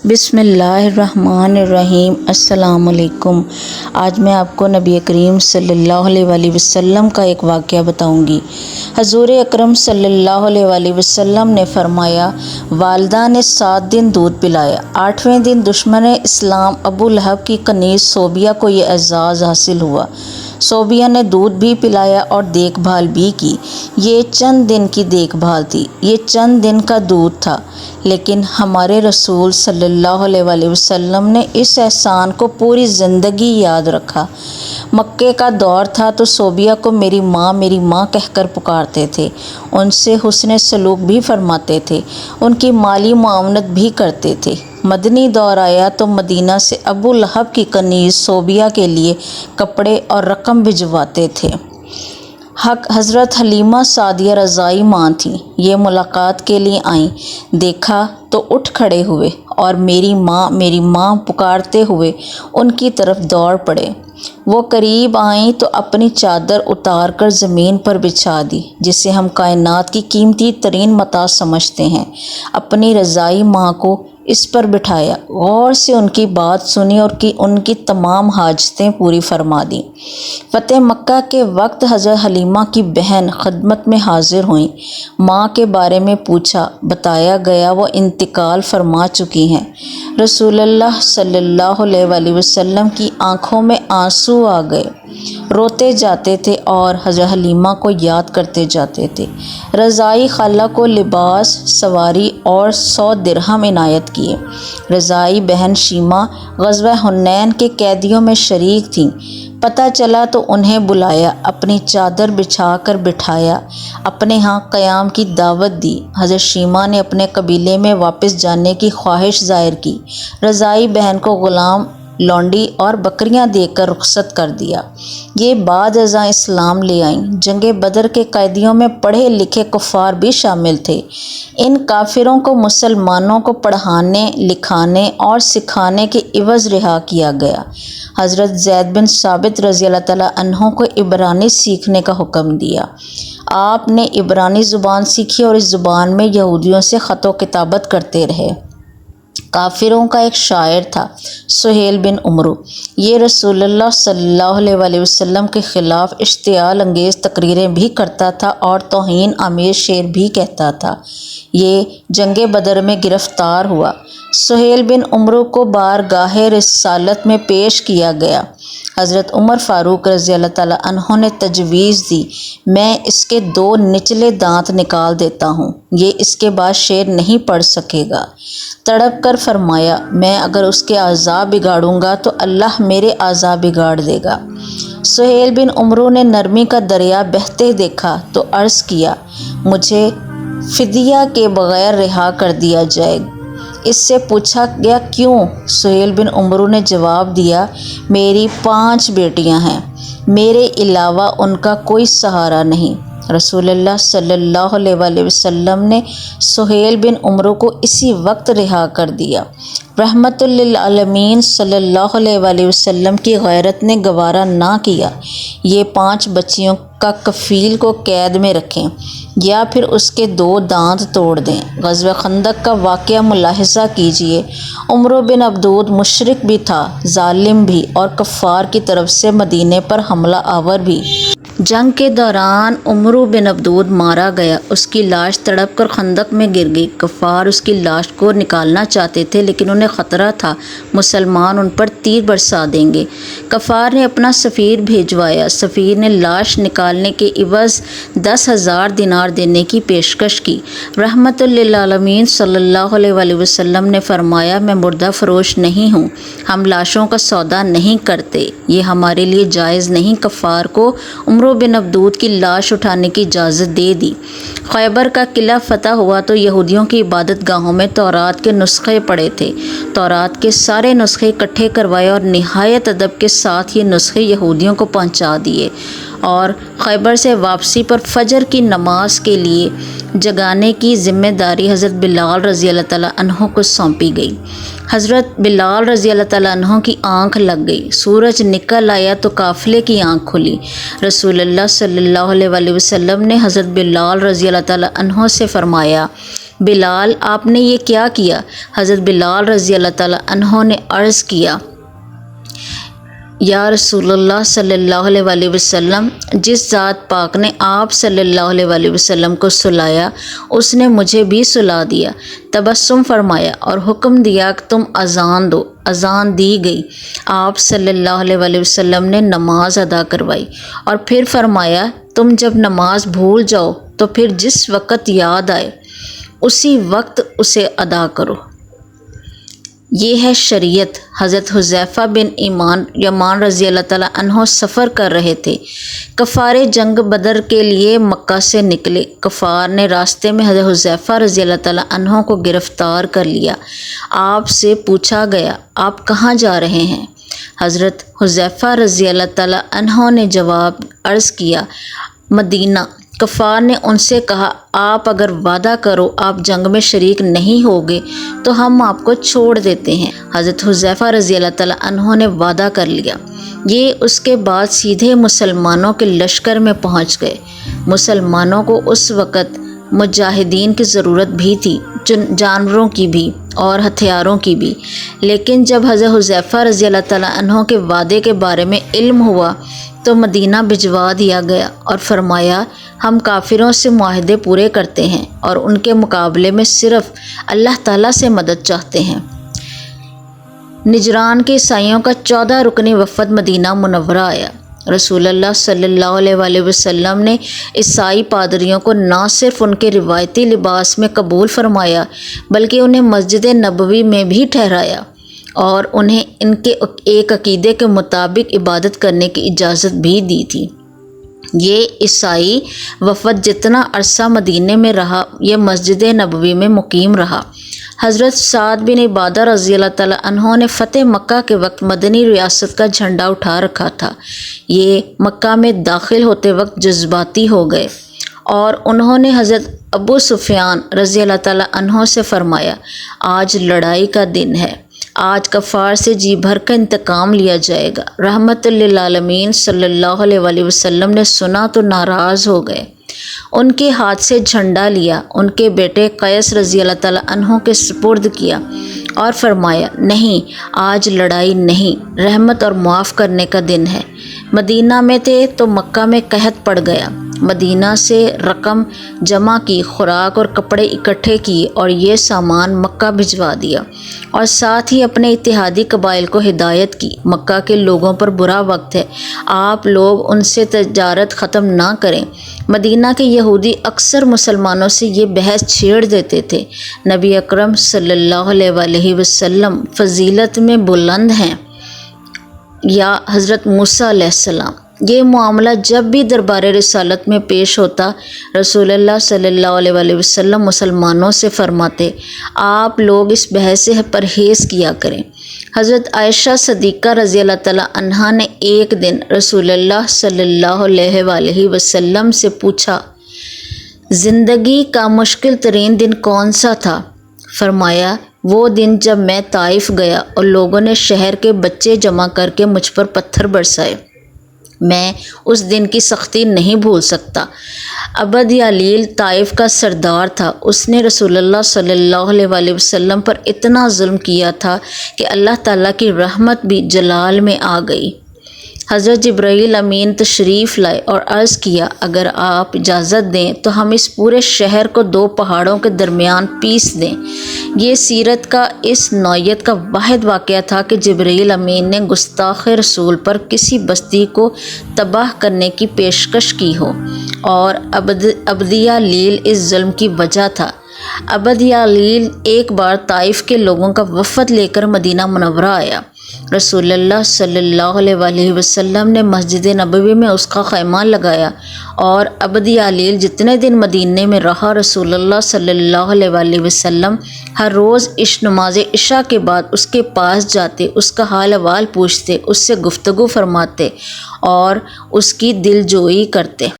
بسم اللہ الرحمن الرحیم۔ السلام علیکم۔ آج میں آپ کو نبی کریم صلی اللہ علیہ وآلہ وسلم کا ایک واقعہ بتاؤں گی۔ حضور اکرم صلی اللہ علیہ وآلہ وسلم نے فرمایا، والدہ نے 7 دن دودھ پلایا، 8ویں دن دشمن اسلام ابو لہب کی کنیز صوبیہ کو یہ اعزاز حاصل ہوا۔ صوبیہ نے دودھ بھی پلایا اور دیکھ بھال بھی کی۔ یہ چند دن کی دیکھ بھال تھی، یہ چند دن کا دودھ تھا، لیکن ہمارے رسول صلی اللہ علیہ وآلہ وسلم نے اس احسان کو پوری زندگی یاد رکھا۔ مکے کا دور تھا تو صوبیہ کو میری ماں کہہ کر پکارتے تھے، ان سے حسن سلوک بھی فرماتے تھے، ان کی مالی معاونت بھی کرتے تھے۔ مدنی دور آیا تو مدینہ سے ابو لہب کی کنیز صوبیہ کے لیے کپڑے اور رقم بھجواتے تھے۔ حضرت حلیمہ سعدیہ رضائی ماں تھیں، یہ ملاقات کے لیے آئیں، دیکھا تو اٹھ کھڑے ہوئے اور میری ماں پکارتے ہوئے ان کی طرف دوڑ پڑے۔ وہ قریب آئیں تو اپنی چادر اتار کر زمین پر بچھا دی، جسے ہم کائنات کی قیمتی ترین متاع سمجھتے ہیں۔ اپنی رضائی ماں کو اس پر بٹھایا، غور سے ان کی بات سنی اور ان کی تمام حاجتیں پوری فرما دیں۔ فتح مکہ کے وقت حضرت حلیمہ کی بہن خدمت میں حاضر ہوئیں، ماں کے بارے میں پوچھا، بتایا گیا وہ انتقال فرما چکی ہیں۔ رسول اللہ صلی اللہ علیہ وآلہ وسلم کی آنکھوں میں آنسو آ گئے، روتے جاتے تھے اور حضرت حلیمہ کو یاد کرتے جاتے تھے۔ رضائی خالہ کو لباس، سواری اور 100 درہم عنایت کیے۔ رضائی بہن شیمہ غزوہ حنین کے قیدیوں میں شریک تھیں، پتہ چلا تو انہیں بلایا، اپنی چادر بچھا کر بٹھایا، اپنے ہاں قیام کی دعوت دی۔ حضرت شیمہ نے اپنے قبیلے میں واپس جانے کی خواہش ظاہر کی۔ رضائی بہن کو غلام، لونڈی اور بکریاں دے کر رخصت کر دیا۔ یہ بعد ازاں اسلام لے آئیں۔ جنگ بدر کے قیدیوں میں پڑھے لکھے کفار بھی شامل تھے۔ ان کافروں کو مسلمانوں کو پڑھانے، لکھانے اور سکھانے کے عوض رہا کیا گیا۔ حضرت زید بن ثابت رضی اللہ تعالیٰ عنہ کو عبرانی سیکھنے کا حکم دیا۔ آپ نے عبرانی زبان سیکھی اور اس زبان میں یہودیوں سے خط و کتابت کرتے رہے۔ کافروں کا ایک شاعر تھا، سہیل بن عمرو، یہ رسول اللہ صلی اللہ علیہ وآلہ وسلم کے خلاف اشتعال انگیز تقریریں بھی کرتا تھا اور توہین آمیز شعر بھی کہتا تھا۔ یہ جنگ بدر میں گرفتار ہوا۔ سہیل بن عمرو کو بارگاہ رسالت میں پیش کیا گیا۔ حضرت عمر فاروق رضی اللہ تعالیٰ عنہ نے تجویز دی، میں اس کے 2 نچلے دانت نکال دیتا ہوں، یہ اس کے بعد شعر نہیں پڑھ سکے گا۔ تڑپ کر فرمایا، میں اگر اس کے اعضاء بگاڑوں گا تو اللہ میرے اعضاء بگاڑ دے گا۔ سہیل بن عمرو نے نرمی کا دریا بہتے دیکھا تو عرض کیا، مجھے فدیہ کے بغیر رہا کر دیا جائے۔ اس سے پوچھا گیا کیوں؟ سہیل بن عمرو نے جواب دیا، میری 5 بیٹیاں ہیں، میرے علاوہ ان کا کوئی سہارا نہیں۔ رسول اللہ صلی اللہ علیہ وآلہ وسلم نے سہیل بن عمرو کو اسی وقت رہا کر دیا۔ رحمت للعالمین صلی اللہ علیہ وآلہ وسلم کی غیرت نے گوارا نہ کیا، یہ 5 بچیوں کا کفیل کو قید میں رکھیں یا پھر اس کے 2 دانت توڑ دیں۔ غزوہ خندق کا واقعہ ملاحظہ کیجیے۔ عمرو بن عبدود مشرک بھی تھا، ظالم بھی اور کفار کی طرف سے مدینے پر حملہ آور بھی۔ جنگ کے دوران عمرو بن عبدود مارا گیا، اس کی لاش تڑپ کر خندق میں گر گئی۔ کفار اس کی لاش کو نکالنا چاہتے تھے لیکن انہیں خطرہ تھا مسلمان ان پر تیر برسا دیں گے۔ کفار نے اپنا سفیر بھیجوایا، سفیر نے لاش نکالنے کے عوض 10,000 دینار دینے کی پیشکش کی۔ رحمت للعالمین صلی اللہ علیہ وآلہ وسلم نے فرمایا، میں مردہ فروش نہیں ہوں، ہم لاشوں کا سودا نہیں کرتے، یہ ہمارے لیے جائز نہیں۔ کفار کو عمرو بن عبدود کی لاش اٹھانے کی اجازت دے دی۔ خیبر کا قلعہ فتح ہوا تو یہودیوں کی عبادت گاہوں میں تورات کے نسخے پڑے تھے۔ تورات کے سارے نسخے اکٹھے کروائے اور نہایت ادب کے ساتھ یہ نسخے یہودیوں کو پہنچا دیے اور خیبر سے واپسی پر فجر کی نماز کے لیے جگانے کی ذمہ داری حضرت بلال رضی اللہ تعالیٰ عنہ کو سونپی گئی۔ حضرت بلال رضی اللہ تعالیٰ عنہ کی آنکھ لگ گئی، سورج نکل آیا تو قافلے کی آنکھ کھلی۔ رسول اللہ صلی اللہ علیہ وآلہ وسلم نے حضرت بلال رضی اللہ تعالیٰ عنہ سے فرمایا، بلال آپ نے یہ کیا کیا؟ حضرت بلال رضی اللہ تعالیٰ عنہ نے عرض کیا یا رسول اللہ صلی اللہ علیہ وسلم، جس ذات پاک نے آپ صلی اللہ علیہ وسلم کو سلایا اس نے مجھے بھی سلا دیا۔ تبسم فرمایا اور حکم دیا کہ تم اذان دو۔ اذان دی گئی، آپ صلی اللہ علیہ وسلم نے نماز ادا کروائی اور پھر فرمایا تم جب نماز بھول جاؤ تو پھر جس وقت یاد آئے اسی وقت اسے ادا کرو۔ یہ ہے شریعت۔ حضرت حذیفہ بن یمان رضی اللہ تعالیٰ عنہ سفر کر رہے تھے۔ کفار جنگ بدر کے لیے مکہ سے نکلے۔ کفار نے راستے میں حضرت حذیفہ رضی اللہ تعالیٰ عنہ کو گرفتار کر لیا۔ آپ سے پوچھا گیا آپ کہاں جا رہے ہیں؟ حضرت حذیفہ رضی اللہ تعالیٰ عنہ نے جواب عرض کیا مدینہ۔ کفار نے ان سے کہا آپ اگر وعدہ کرو آپ جنگ میں شریک نہیں ہوگے تو ہم آپ کو چھوڑ دیتے ہیں۔ حضرت حذیفہ رضی اللہ تعالیٰ عنہ نے وعدہ کر لیا۔ یہ اس کے بعد سیدھے مسلمانوں کے لشکر میں پہنچ گئے۔ مسلمانوں کو اس وقت مجاہدین کی ضرورت بھی تھی، جانوروں کی بھی اور ہتھیاروں کی بھی، لیکن جب حضرت حذیفہ رضی اللہ تعالیٰ عنہ کے وعدے کے بارے میں علم ہوا تو مدینہ بھجوا دیا گیا اور فرمایا ہم کافروں سے معاہدے پورے کرتے ہیں اور ان کے مقابلے میں صرف اللہ تعالیٰ سے مدد چاہتے ہیں۔ نجران کے عیسائیوں کا 14 رکنی وفد مدینہ منورہ آیا۔ رسول اللہ صلی اللہ علیہ وسلم نے عیسائی پادریوں کو نہ صرف ان کے روایتی لباس میں قبول فرمایا بلکہ انہیں مسجد نبوی میں بھی ٹھہرایا اور انہیں ان کے ایک عقیدے کے مطابق عبادت کرنے کی اجازت بھی دی تھی۔ یہ عیسائی وفد جتنا عرصہ مدینے میں رہا یہ مسجد نبوی میں مقیم رہا۔ حضرت سعد بن عبادہ رضی اللہ تعالیٰ عنہ نے فتح مکہ کے وقت مدنی ریاست کا جھنڈا اٹھا رکھا تھا۔ یہ مکہ میں داخل ہوتے وقت جذباتی ہو گئے اور انہوں نے حضرت ابو سفیان رضی اللہ تعالیٰ عنہ سے فرمایا آج لڑائی کا دن ہے، آج کفار سے جی بھر کا انتقام لیا جائے گا۔ رحمت للعالمین صلی اللہ علیہ وسلم نے سنا تو ناراض ہو گئے۔ ان کے ہاتھ سے جھنڈا لیا، ان کے بیٹے قیس رضی اللہ تعالیٰ عنہ کے سپرد کیا اور فرمایا نہیں آج لڑائی نہیں، رحمت اور معاف کرنے کا دن ہے۔ مدینہ میں تھے تو مکہ میں قحط پڑ گیا۔ مدینہ سے رقم جمع کی، خوراک اور کپڑے اکٹھے کیے اور یہ سامان مکہ بھجوا دیا اور ساتھ ہی اپنے اتحادی قبائل کو ہدایت کی مکہ کے لوگوں پر برا وقت ہے، آپ لوگ ان سے تجارت ختم نہ کریں۔ مدینہ کے یہودی اکثر مسلمانوں سے یہ بحث چھیڑ دیتے تھے۔ نبی اکرم صلی اللہ علیہ وسلم فضیلت میں بلند ہیں یا حضرت موسیٰ علیہ السلام۔ یہ معاملہ جب بھی دربار رسالت میں پیش ہوتا رسول اللہ صلی اللہ علیہ وسلم مسلمانوں سے فرماتے آپ لوگ اس بحث سے پرہیز کیا کریں۔ حضرت عائشہ صدیقہ رضی اللہ تعالیٰ عنہا نے ایک دن رسول اللہ صلی اللہ علیہ وسلم سے پوچھا زندگی کا مشکل ترین دن کون سا تھا؟ فرمایا وہ دن جب میں طائف گیا اور لوگوں نے شہر کے بچے جمع کر کے مجھ پر پتھر برسائے، میں اس دن کی سختی نہیں بھول سکتا۔ عبد یالیل طائف کا سردار تھا، اس نے رسول اللہ صلی اللہ علیہ وسلم پر اتنا ظلم کیا تھا کہ اللہ تعالیٰ کی رحمت بھی جلال میں آ گئی۔ حضرت جبرائیل امین تشریف لائے اور عرض کیا اگر آپ اجازت دیں تو ہم اس پورے شہر کو 2 پہاڑوں کے درمیان پیس دیں۔ یہ سیرت کا اس نوعیت کا واحد واقعہ تھا کہ جبرائیل امین نے گستاخ رسول پر کسی بستی کو تباہ کرنے کی پیشکش کی ہو اور عبد یالیل اس ظلم کی وجہ تھا۔ عبد یالیل ایک بار طائف کے لوگوں کا وفد لے کر مدینہ منورہ آیا۔ رسول اللہ صلی اللہ علیہ وسلم نے مسجد نبوی میں اس کا خیمہ لگایا اور عبد یالیل جتنے دن مدینے میں رہا رسول اللہ صلی اللہ علیہ وسلم ہر روز نماز عشاء کے بعد اس کے پاس جاتے، اس کا حال احوال پوچھتے، اس سے گفتگو فرماتے اور اس کی دل جوئی کرتے۔